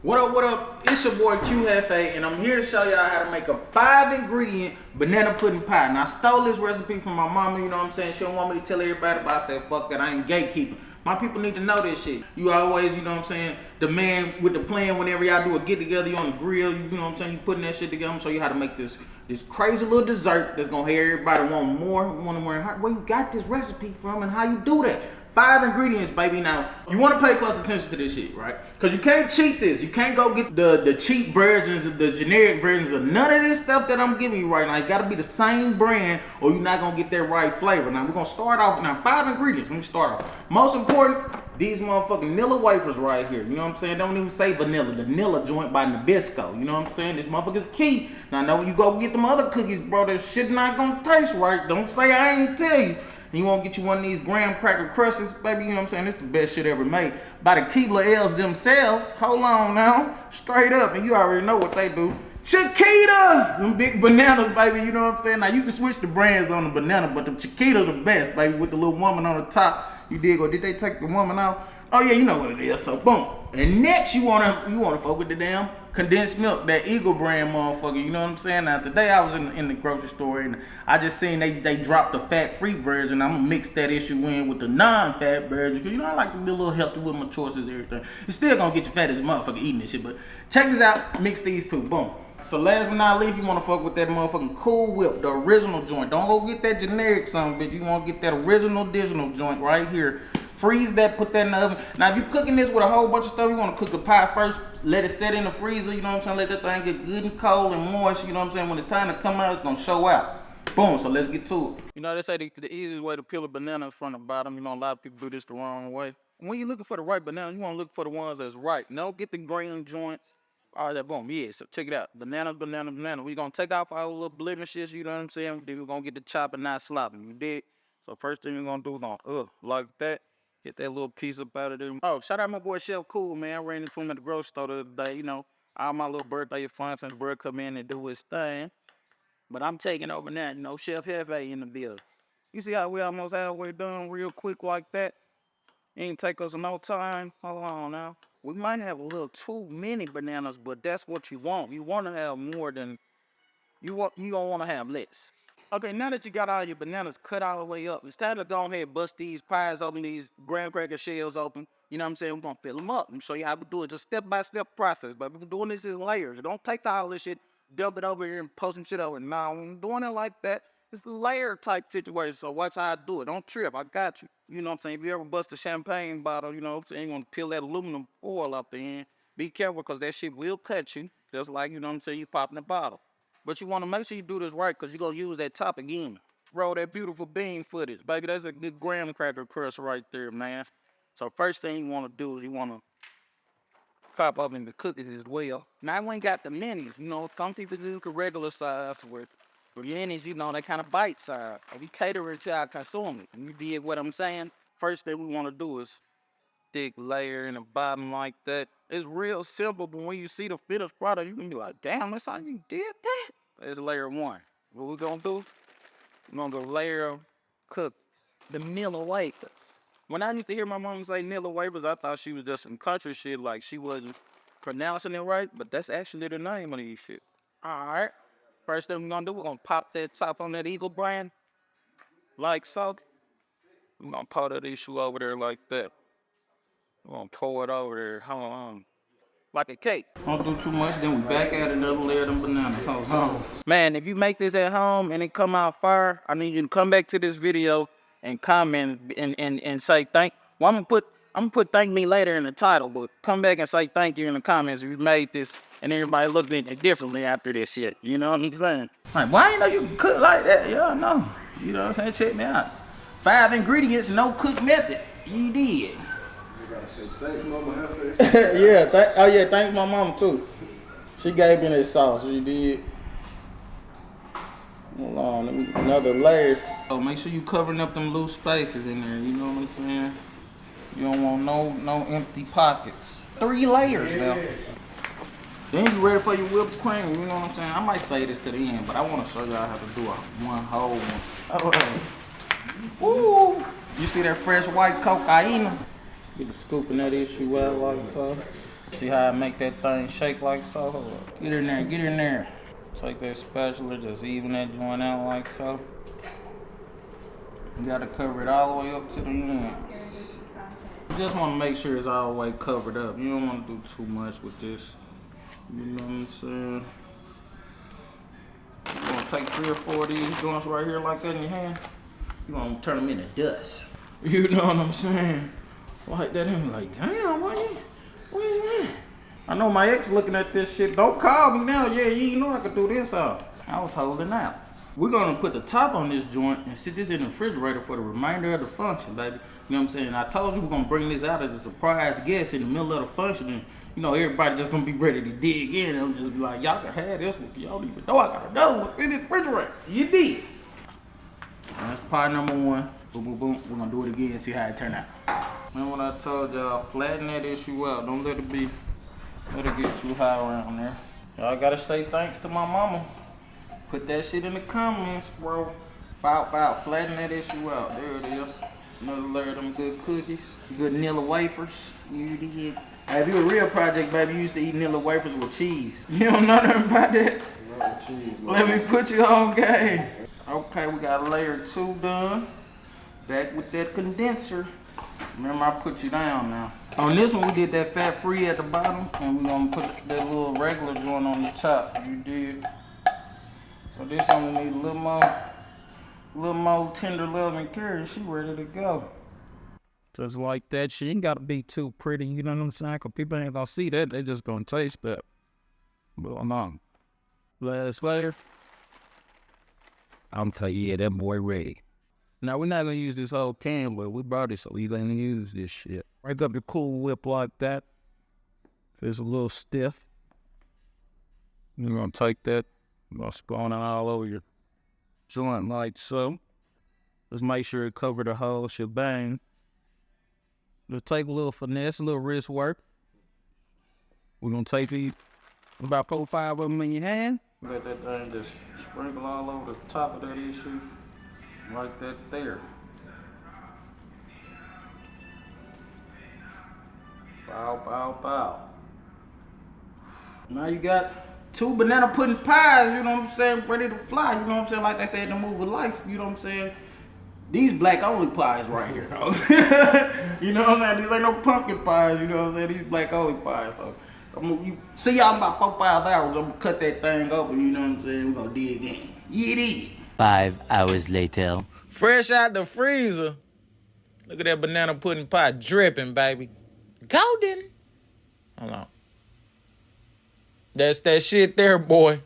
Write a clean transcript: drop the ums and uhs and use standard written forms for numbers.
What up? It's your boy QFA, and I'm here to show y'all how to make a 5-ingredient banana pudding pie. Now, I stole this recipe from my mama, you know what I'm saying? She don't want me to tell everybody, but I said, fuck that, I ain't gatekeeping. My people need to know this shit. You always, you know what I'm saying, the man with the plan whenever y'all do a get together, you on the grill, you know what I'm saying, you putting that shit together. I'm gonna show you how to make this crazy little dessert that's gonna have everybody want more, where you got this recipe from and how you do that. 5 ingredients, baby. Now, you want to pay close attention to this shit, right? Because you can't cheat this. You can't go get the cheap versions, the generic versions of none of this stuff that I'm giving you right now. You got to be the same brand or you're not going to get that right flavor. Now, we're going to start off. Now, 5 ingredients. Let me start off. Most important, these motherfucking Nilla wafers right here. You know what I'm saying? Don't even say vanilla. The Nilla joint by Nabisco. You know what I'm saying? This motherfucker's key. Now, I know when you go get them other cookies, bro, that shit not going to taste right. Don't say I ain't tell you. You won't get you one of these graham cracker crusts, baby, you know what I'm saying? It's the best shit ever made. By the Keebler L's themselves. Hold on now. Straight up, and you already know what they do. Chiquita! Them big bananas, baby, you know what I'm saying? Now, you can switch the brands on the banana, but the Chiquita the best, baby, with the little woman on the top. You dig, or did they take the woman out? Oh, yeah, you know what it is, so boom. And next, you wanna fuck with the damn condensed milk, that Eagle brand motherfucker, you know what I'm saying? Now today I was in the grocery store and I just seen they dropped the fat-free version. I'm gonna mix that issue in with the non-fat version, because you know I like to be a little healthy with my choices and everything. It's still gonna get you fat as a motherfucker eating this shit, but check this out, mix these two, boom. So last but not least, you wanna fuck with that motherfucking Cool Whip, the original joint. Don't go get that generic son, bitch. You wanna get that original joint right here. Freeze that, put that in the oven. Now, if you're cooking this with a whole bunch of stuff, you want to cook the pie first, let it set in the freezer, you know what I'm saying? Let that thing get good and cold and moist, you know what I'm saying? When it's time to come out, it's going to show out. Boom, so let's get to it. You know, they say the easiest way to peel a banana is from the bottom. You know, a lot of people do this the wrong way. When you're looking for the right banana, you want to look for the ones that's right. Don't get the green joints. All that, boom, yeah, so check it out. Banana. We're going to take off our little blemishes, you know what I'm saying? Then we're going to get the chopper, not slopping, you dig? So first thing we're going to do is going to, like that. Get that little piece up out of there. Oh, shout out my boy Chef Cool, man. I ran into him at the grocery store the other day. You know, all my little birthday funds and the bird come in and do his thing. But I'm taking over now, you know, Chef Hefe in the building. You see how we almost halfway done real quick like that? Ain't take us no time. Hold on now. We might have a little too many bananas, but that's what you want. You want to have more than, you don't want to have less. Okay, now that you got all your bananas cut all the way up, it's time to go ahead and bust these pies open, these graham cracker shells open. You know what I'm saying? We're going to fill them up. I'm going to show you how we do it. Just step-by-step process, but we're doing this in layers. Don't take all this shit, dump it over here and post some shit over. Nah, we're doing it like that. It's a layer type situation, so watch how I do it. Don't trip. I got you. You know what I'm saying? If you ever bust a champagne bottle, you know what I'm saying? You're going to peel that aluminum foil up the end. Be careful, because that shit will cut you, just like, you know what I'm saying, you popping the bottle. But you want to make sure you do this right, because you're going to use that top again. Roll that beautiful bean footage. Baby, that's a good graham cracker crust right there, man. So first thing you want to do is you want to pop up in the cookies as well. Now, we ain't got the minis. You know, some people do the regular size with minis, you know, they kind of bite size. We cater it to our consumers. And you did what I'm saying? First thing we want to do is thick layer in the bottom like that. It's real simple, but when you see the finished product, you can be like, damn, that's how you did that? That's layer one. What we're gonna do, we're gonna go layer cook the Nilla wafers. When I used to hear my mom say Nilla wafers, I thought she was just some country shit, like she wasn't pronouncing it right, but that's actually the name of these shit. All right, first thing we're gonna do, we're gonna pop that top on that Eagle brand, like so. We're gonna pour that issue over there like that. We're gonna pour it over there, hold on. Like a cake. Don't do too much, then we back at another layer of them bananas. Hold on. Man, if you make this at home and it come out fire, I need you to come back to this video and comment and say thank. Well, I'm gonna put thank me later in the title, but come back and say thank you in the comments if you made this and everybody looked at it differently after this shit. You know what I'm saying? Like, why you know you can cook like that? Yeah, I know. You know what I'm saying? Check me out. 5 ingredients, no cook method. You did. Say thanks, Mama Yeah, thanks my mama too. She gave me that sauce, she did. Hold on, let me another layer. So make sure you covering up them loose spaces in there, you know what I'm saying? You don't want no empty pockets. 3 layers now. Then you ready for your whipped cream, you know what I'm saying? I might say this to the end, but I want to show y'all how to do one whole one. Alright. Woo! You see that fresh white cocaine? Get the scooping that issue out like so. See how I make that thing shake like so? Hold up. Get in there, get in there. Take that spatula, just even that joint out like so. You gotta cover it all the way up to the ends. You just wanna make sure it's all the way covered up. You don't wanna do too much with this. You know what I'm saying? You're gonna take 3 or 4 of these joints right here like that in your hand. You're gonna turn them into dust. You know what I'm saying? Like that and like, damn, what is that? I know my ex looking at this shit. Don't call me now. Yeah, you know I could do this out. I was holding out. We're gonna put the top on this joint and sit this in the refrigerator for the remainder of the function, baby. You know what I'm saying? I told you we're gonna bring this out as a surprise guest in the middle of the function, and you know everybody just gonna be ready to dig in and just be like, y'all can have this one. Y'all don't even know I got another one in the refrigerator. You did. That's part number 1. Boom, boom, boom. We're gonna do it again and see how it turn out. Remember what I told y'all? Flatten that issue out. Don't let it get too high around there. Y'all gotta say thanks to my mama. Put that shit in the comments, bro. Bow. Flatten that issue out. There it is. Another layer of them good cookies. Good Nilla wafers. You did. Hey, if you a real project, baby, you used to eat Nilla wafers with cheese. You don't know nothing about that? Not with cheese, man. Let me put you on game. Okay, we got layer 2 done. Back with that condenser. Remember, I put you down now. On this one, we did that fat free at the bottom, and we're gonna put that little regular joint on the top. You did. So this one we need a little more tender love and care. She ready to go. Just like that. She ain't gotta be too pretty, you know what I'm saying? Cause people ain't gonna see that. They just gonna taste that. But no. Last layer. I'm telling you, yeah, that boy ready. Now we're not gonna use this whole can, but we brought it, so we gonna use this shit. Break up your Cool Whip like that. It's a little stiff. You're gonna take that. Gonna spawn it all over your joint like so. Just make sure it cover the whole shebang. Just take a little finesse, a little wrist work. We're gonna take these about 4 or 5 of them in your hand. Let that thing just sprinkle all over the top of that issue. Like that there. Bow. Now you got 2 banana pudding pies, you know what I'm saying, ready to fly, you know what I'm saying, like they said in the movie Life, you know what I'm saying. These black only pies right here, though. You know what I'm saying, these ain't no pumpkin pies, you know what I'm saying, these black only pies. So see y'all in about 4 or 5 hours, I'm gonna cut that thing open, you know what I'm saying, we're gonna dig in. Yeah. 5 hours later. Fresh out the freezer. Look at that banana pudding pie dripping, baby. Golden. Hold on. That's that shit there, boy.